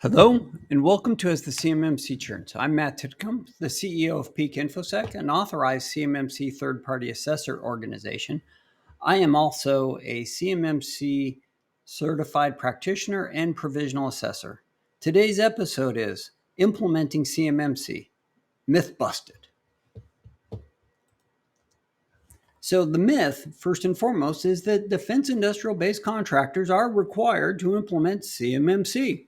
Hello, and welcome to As the CMMC Churns. I'm Matt Titcomb, the CEO of Peak InfoSec, an authorized CMMC third-party assessor organization. I am also a CMMC certified practitioner and provisional assessor. Today's episode is Implementing CMMC, Myth Busted. So the myth, first and foremost, is that defense industrial base contractors are required to implement CMMC.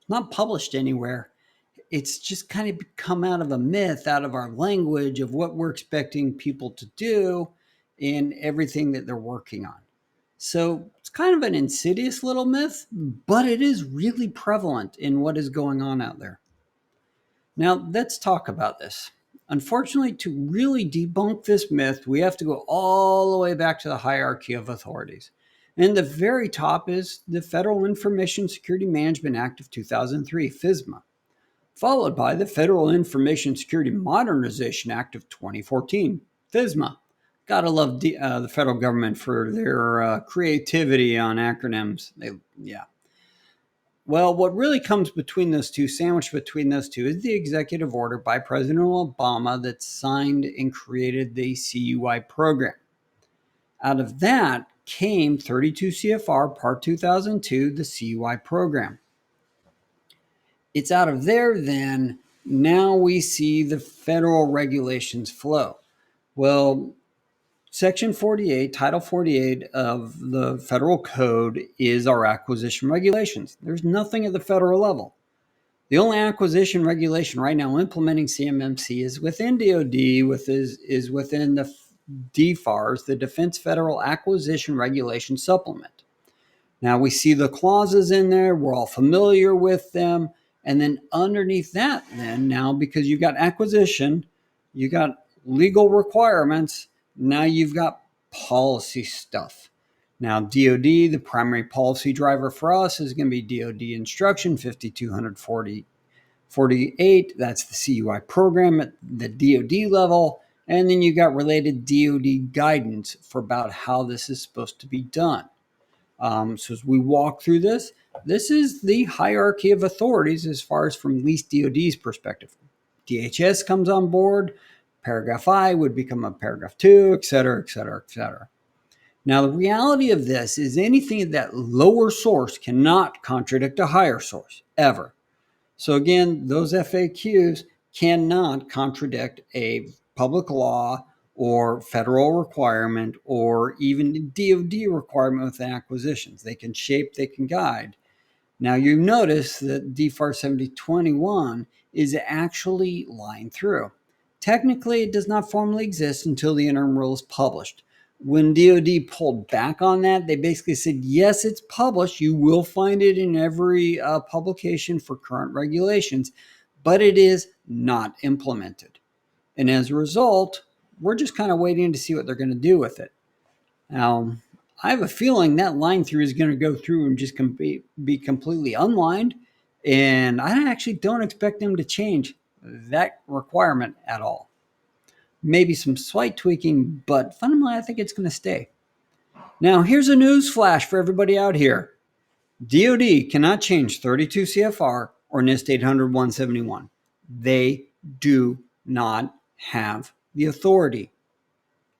Not published anywhere. It's just kind of come out of a myth, out of our language of what we're expecting people to do in everything that they're working on. So it's kind of an insidious little myth, but it is really prevalent in what is going on out there. Now, let's talk about this. Unfortunately, to really debunk this myth, we have to go all the way back to the hierarchy of authorities. And the very top is the Federal Information Security Management Act of 2003, FISMA, followed by the Federal Information Security Modernization Act of 2014, FISMA. Gotta love the federal government for their creativity on acronyms. Well, what really comes between those two, sandwiched between those two, is the executive order by President Obama that signed and created the CUI program. Out of that came 32 CFR Part 2002, the CUI program. It's out of there then, now we see the federal regulations flow. Well, Section 48, Title 48 of the federal code is our acquisition regulations. There's nothing at the federal level. The only acquisition regulation right now implementing CMMC is within DoD, is within the DFARS, the Defense Federal Acquisition Regulation Supplement. Now we see the clauses in there, we're all familiar with them, and then underneath that then now, because you've got acquisition, you got legal requirements, now you've got policy stuff. Now DoD, the primary policy driver for us is going to be DoD Instruction 5248. That's the CUI program at the DoD level. And then you got related DoD guidance for about how this is supposed to be done. So as we walk through this is the hierarchy of authorities as far as from least DoD's perspective. DHS comes on board, paragraph I would become a paragraph 2, et cetera, et cetera, et cetera. Now, the reality of this is anything at that lower source cannot contradict a higher source, ever. So again, those FAQs cannot contradict a public law or federal requirement or even DoD requirement with acquisitions. They can shape, they can guide. Now you notice that DFAR 7021 is actually lying through. Technically, it does not formally exist until the interim rule is published. When DoD pulled back on that, they basically said, yes, it's published. You will find it in every publication for current regulations, but it is not implemented. And as a result, we're just kind of waiting to see what they're going to do with it. Now, I have a feeling that line through is going to go through and just be completely unlined. And I actually don't expect them to change that requirement at all. Maybe some slight tweaking, but fundamentally, I think it's going to stay. Now, here's a news flash for everybody out here. DoD cannot change 32 CFR or NIST 800-171. They do not have the authority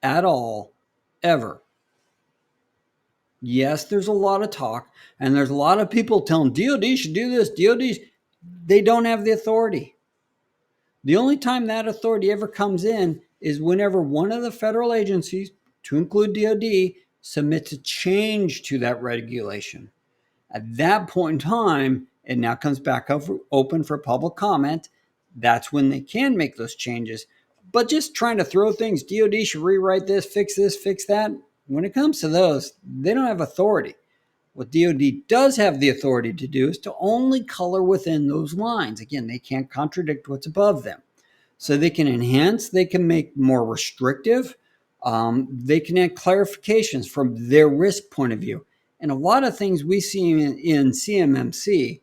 at all, ever. Yes, there's a lot of talk, and there's a lot of people telling DoD should do this, they don't have the authority. The only time that authority ever comes in is whenever one of the federal agencies, to include DoD, submits a change to that regulation. At that point in time, it now comes back open for public comment. That's when they can make those changes. But just trying to throw things, DoD should rewrite this, fix that. When it comes to those, they don't have authority. What DoD does have the authority to do is to only color within those lines. Again, they can't contradict what's above them. So they can enhance, they can make more restrictive, they can add clarifications from their risk point of view. And a lot of things we see in CMMC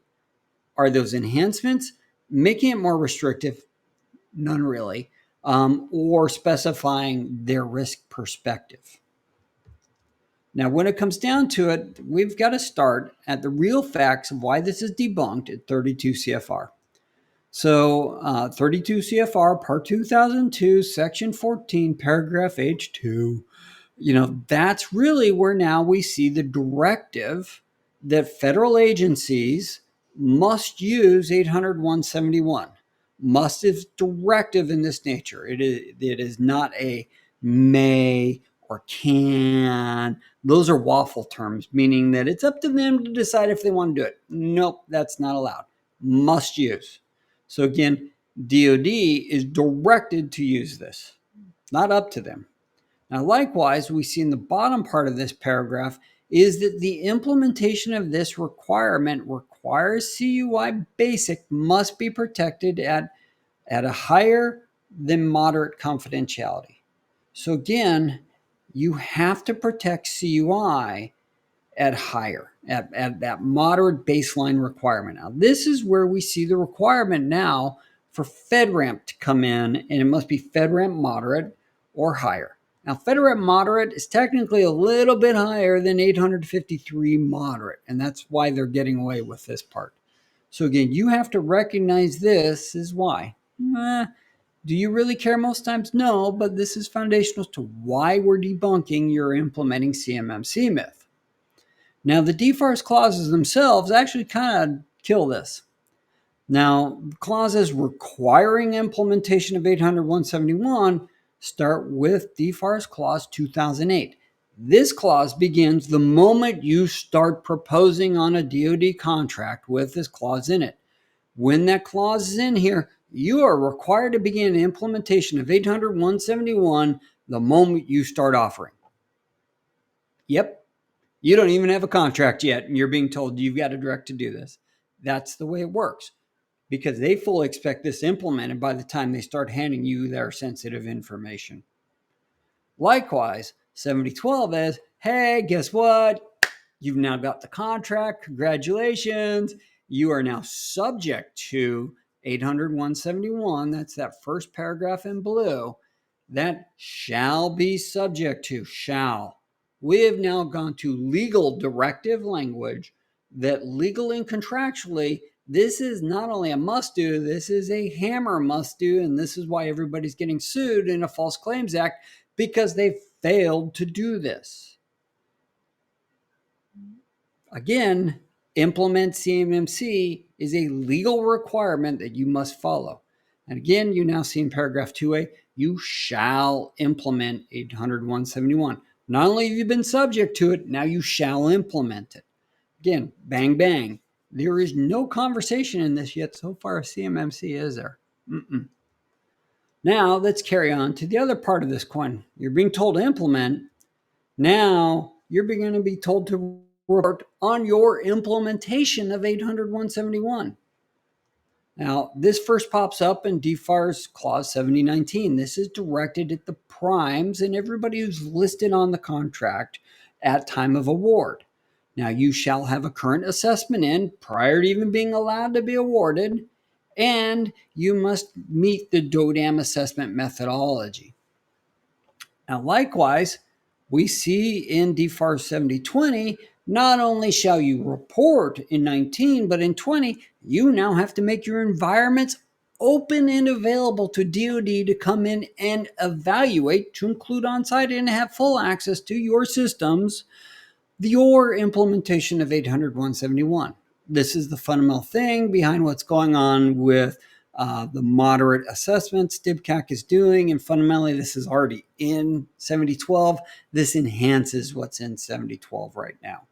are those enhancements, making it more restrictive, none really, or specifying their risk perspective. Now, when it comes down to it, we've got to start at the real facts of why this is debunked at 32 CFR. So 32 CFR Part 2002, Section 14, Paragraph H2, that's really where now we see the directive that federal agencies must use 800-171. Must is directive in this nature. It is not a may or can. Those are waffle terms, meaning that it's up to them to decide if they want to do it. Nope, that's not allowed. Must use. So again, DoD is directed to use this, not up to them. Now, likewise, we see in the bottom part of this paragraph is that the implementation of this requirement requires CUI basic must be protected at a higher than moderate confidentiality. So again, you have to protect CUI at higher, at that moderate baseline requirement. Now, this is where we see the requirement now for FedRAMP to come in, and it must be FedRAMP moderate or higher. Now, FedRAMP moderate is technically a little bit higher than 853 moderate, and that's why they're getting away with this part. So again, you have to recognize this is why. Do you really care most times? No, but this is foundational to why we're debunking your implementing CMMC myth. Now, the DFARS clauses themselves actually kind of kill this. Now, clauses requiring implementation of 800-171 start with DFARS Clause 2008. This clause begins the moment you start proposing on a DoD contract with this clause in it. When that clause is in here, you are required to begin implementation of 800-171 the moment you start offering. Yep. You don't even have a contract yet, and you're being told you've got a direct to do this. That's the way it works, because they fully expect this implemented by the time they start handing you their sensitive information. Likewise, 7012 is, hey, guess what? You've now got the contract. Congratulations. You are now subject to 800-171. That's that first paragraph in blue. That shall be subject to, shall. We have now gone to legal directive language that legally and contractually, this is not only a must do, this is a hammer must do, and this is why everybody's getting sued in a False Claims Act, because they failed to do this. Again, implement CMMC is a legal requirement that you must follow. And again, you now see in paragraph 2A, you shall implement 800-171. Not only have you been subject to it, now you shall implement it. Again, bang, bang. There is no conversation in this yet so far as CMMC, is there? Now, let's carry on to the other part of this coin. You're being told to implement. Now, you're going to be told to report on your implementation of 800-171. Now, this first pops up in DFARS Clause 7019. This is directed at the primes and everybody who's listed on the contract at time of award. Now, you shall have a current assessment in prior to even being allowed to be awarded, and you must meet the DODAM assessment methodology. Now, likewise, we see in DFARS 7020, not only shall you report in 19, but in 20, you now have to make your environments open and available to DoD to come in and evaluate, to include on-site and have full access to your systems, your implementation of 800-171. This is the fundamental thing behind what's going on with the moderate assessments DIBCAC is doing, and fundamentally this is already in 7012. This enhances what's in 7012 right now.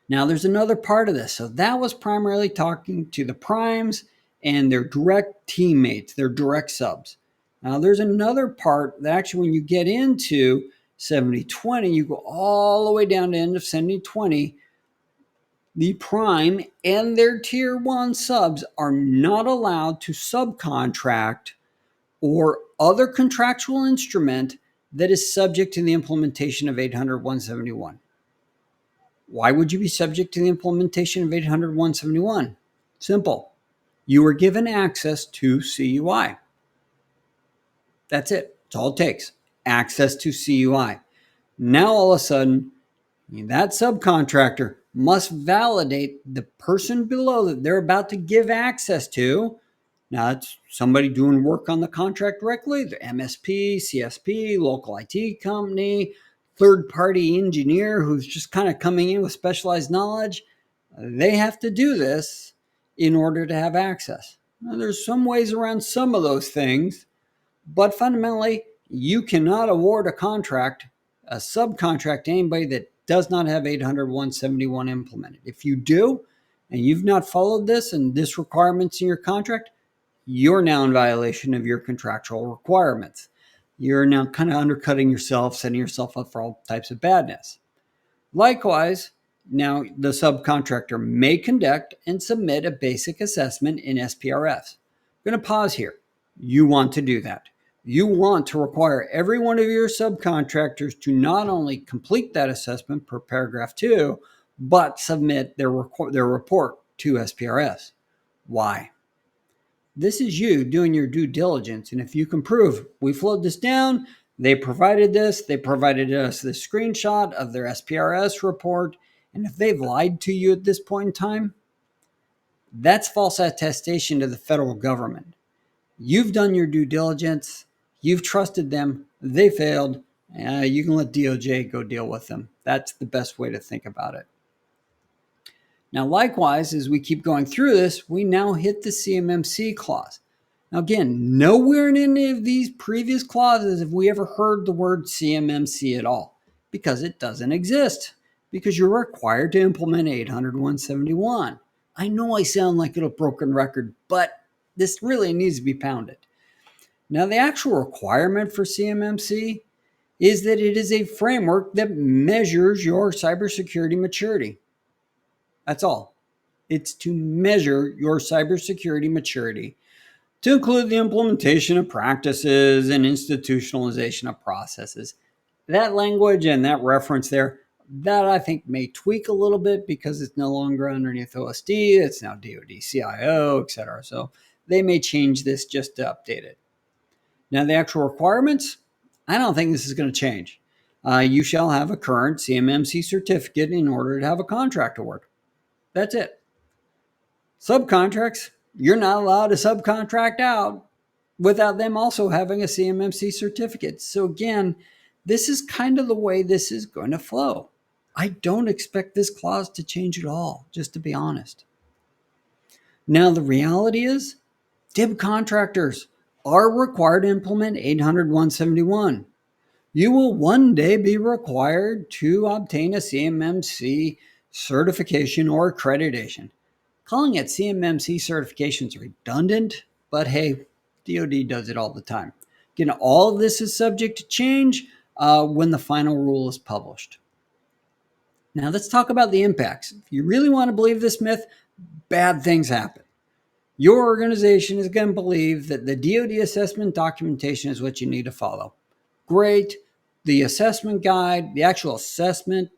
Now there's another part of this. So that was primarily talking to the primes and their direct teammates, their direct subs. Now there's another part that actually when you get into 7020, you go all the way down to end of 7020, the prime and their tier 1 subs are not allowed to subcontract or other contractual instrument that is subject to the implementation of 800-171. Why would you be subject to the implementation of 800-171? Simple. You were given access to CUI. That's it. That's all it takes. Access to CUI. Now all of a sudden, that subcontractor must validate the person below that they're about to give access to. Now, it's somebody doing work on the contract directly, the MSP, CSP, local IT company, third party engineer who's just kind of coming in with specialized knowledge. They have to do this in order to have access. Now, there's some ways around some of those things, but fundamentally, you cannot award a subcontract to anybody that does not have 800.171 implemented. If you do, and you've not followed this and this requirements in your contract, you're now in violation of your contractual requirements. You're now kind of undercutting yourself, setting yourself up for all types of badness. Likewise, now the subcontractor may conduct and submit a basic assessment in SPRFs. I'm going to pause here. You want to do that. You want to require every one of your subcontractors to not only complete that assessment per paragraph 2, but submit their report to SPRS. Why? This is you doing your due diligence. And if you can prove we flowed this down, they provided this, they provided us the screenshot of their SPRS report, and if they've lied to you at this point in time, that's false attestation to the federal government. You've done your due diligence, you've trusted them, they failed, you can let DOJ go deal with them. That's the best way to think about it. Now, likewise, as we keep going through this, we now hit the CMMC clause. Now, again, nowhere in any of these previous clauses have we ever heard the word CMMC at all, because it doesn't exist, because you're required to implement 800.171. I know I sound like a broken record, but this really needs to be pounded. Now, the actual requirement for CMMC is that it is a framework that measures your cybersecurity maturity. That's all. It's to measure your cybersecurity maturity, to include the implementation of practices and institutionalization of processes. That language and that reference there, that I think may tweak a little bit because it's no longer underneath OSD. It's now DoD, CIO, etc. So they may change this just to update it. Now, the actual requirements, I don't think this is going to change. You shall have a current CMMC certificate in order to have a contract award. That's it. Subcontracts, you're not allowed to subcontract out without them also having a CMMC certificate. So again, this is kind of the way this is going to flow. I don't expect this clause to change at all, just to be honest. Now, the reality is, DIB contractors are required to implement 800.171. You will one day be required to obtain a CMMC certification or accreditation. Calling it CMMC certification is redundant, but hey, DoD does it all the time. Again, all of this is subject to change when the final rule is published. Now let's talk about the impacts. If you really want to believe this myth, bad things happen. Your organization is going to believe that the DoD assessment documentation is what you need to follow. Great. The assessment guide, the actual assessment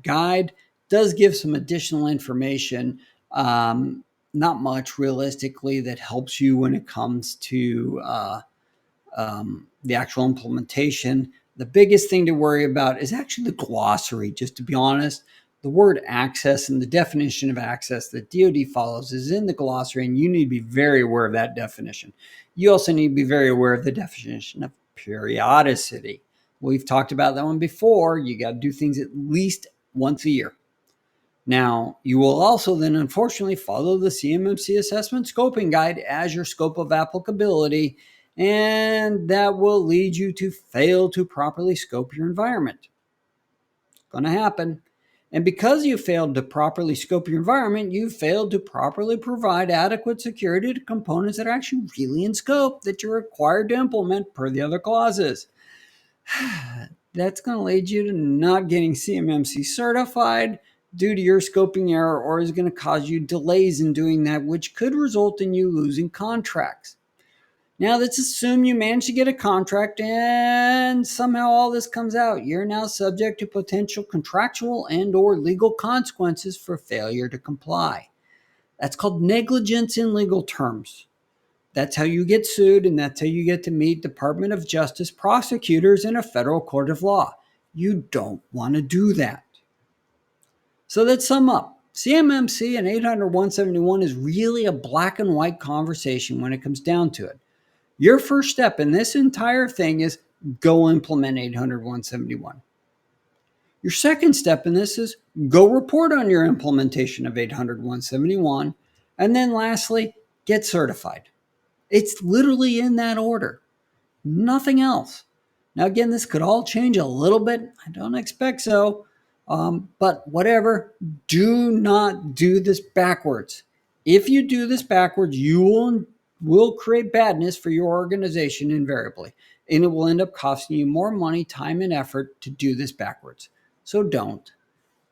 guide does give some additional information. Not much realistically that helps you when it comes to the actual implementation. The biggest thing to worry about is actually the glossary, just to be honest. The word access and the definition of access that DoD follows is in the glossary, and you need to be very aware of that definition. You also need to be very aware of the definition of periodicity. We've talked about that one before. You got to do things at least once a year. Now, you will also then unfortunately follow the CMMC assessment scoping guide as your scope of applicability, and that will lead you to fail to properly scope your environment. It's going to happen. And because you failed to properly scope your environment, you failed to properly provide adequate security to components that are actually really in scope that you're required to implement per the other clauses. That's going to lead you to not getting CMMC certified due to your scoping error, or is going to cause you delays in doing that, which could result in you losing contracts. Now, let's assume you manage to get a contract and somehow all this comes out. You're now subject to potential contractual and or legal consequences for failure to comply. That's called negligence in legal terms. That's how you get sued, and that's how you get to meet Department of Justice prosecutors in a federal court of law. You don't want to do that. So let's sum up. CMMC and 800.171 is really a black and white conversation when it comes down to it. Your first step in this entire thing is go implement 800.171. Your second step in this is go report on your implementation of 800.171. And then lastly, get certified. It's literally in that order. Nothing else. Now, again, this could all change a little bit. I don't expect so. But whatever, do not do this backwards. If you do this backwards, you will create badness for your organization invariably. And it will end up costing you more money, time, and effort to do this backwards. So don't.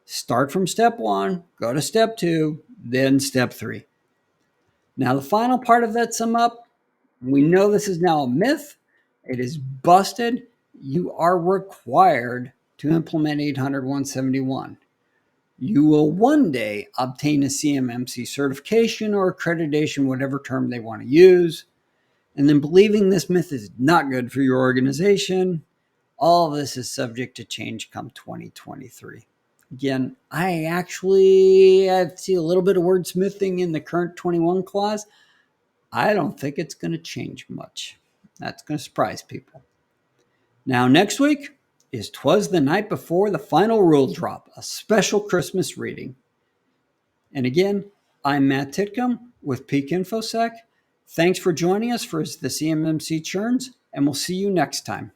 Start from step 1, go to step 2, then step 3. Now, the final part of that sum up, we know this is now a myth. It is busted. You are required to implement 800.171. You will one day obtain a CMMC certification or accreditation, whatever term they want to use. And then believing this myth is not good for your organization, all of this is subject to change come 2023. Again, I see a little bit of wordsmithing in the current 21 clause. I don't think it's going to change much. That's going to surprise people. Now, next week is 'Twas the Night Before the Final Rule Drop, a special Christmas reading. And again, I'm Matt Titcomb with Peak InfoSec. Thanks for joining us for the CMMC Churns, and we'll see you next time.